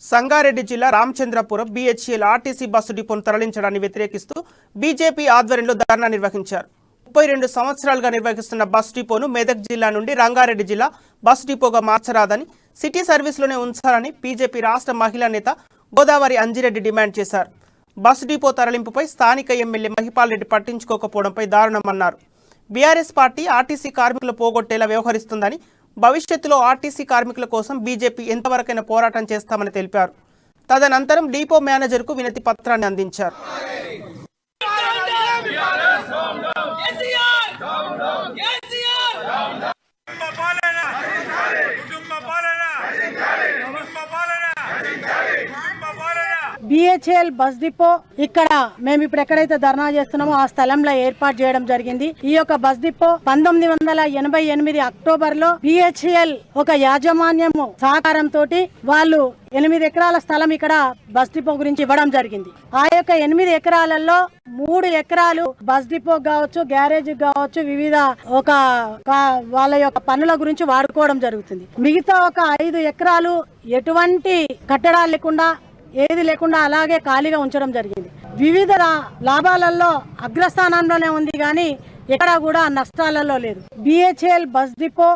సంగారెడ్డి జిల్లా Ramachandrapuram BHEL RTC bus డిపోను తరలించడాన్ని వ్యతిరేకిస్తూ BJP ఆధ్వర్యంలో ధర్నా నిర్వహించారు. 32 సంవత్సరాలుగా నిర్వహిస్తున్న బస్ డిపోను మెదక్ జిల్లా నుండి రంగారెడ్డి జిల్లా బస్ డిపోగా మార్చరాదని, సిటీ సర్వీస్లోనే ఉంచాలని బీజేపీ రాష్ట్ర మహిళా నేత గోదావరి అంజిరెడ్డి డిమాండ్ చేశారు. బస్ డిపో తరలింపుపై స్థానిక ఎమ్మెల్యే మహిపాల్ రెడ్డి పట్టించుకోకపోవడంపై దారుణమన్నారు. బీఆర్ఎస్ పార్టీ ఆర్టీసీ కార్మికులు పోగొట్టేలా వ్యవహరిస్తుందని, భవిష్యత్తులో ఆర్టీసీ కార్మికుల కోసం బీజేపీ ఎంతవరకైనా పోరాటం చేస్తామని తెలిపారు. తదనంతరం డిపో మేనేజర్కు వినతి పత్రాన్ని అందించారు. BHEL బస్ డిపో ఇక్కడ మేము ఇప్పుడు ఎక్కడైతే ధర్నా చేస్తున్నామో ఆ స్థలంలో ఏర్పాటు చేయడం జరిగింది. ఈ యొక్క బస్ డిపో 1988 అక్టోబర్ లో BHEL ఒక యాజమాన్యము సహకారంతో వాళ్ళు 8 ఎకరాల స్థలం ఇక్కడ బస్ డిపో గురించి ఇవ్వడం జరిగింది. ఆ యొక్క 8 ఎకరాలలో 3 ఎకరాలు బస్ డిపో కావచ్చు, గ్యారేజ్ కావచ్చు, వివిధ వాళ్ళ యొక్క పనుల గురించి వాడుకోవడం జరుగుతుంది. మిగతా ఒక 5 ఎకరాలు ఎటువంటి కట్టడాలు లేకుండా, ఏది లేకుండా అలాగే ఖాళీగా ఉంచడం జరిగింది. వివిధ లాభాలలో అగ్రస్థానంలోనే ఉంది, కానీ ఎక్కడా కూడా నష్టాలలో లేదు. BHEL bus depot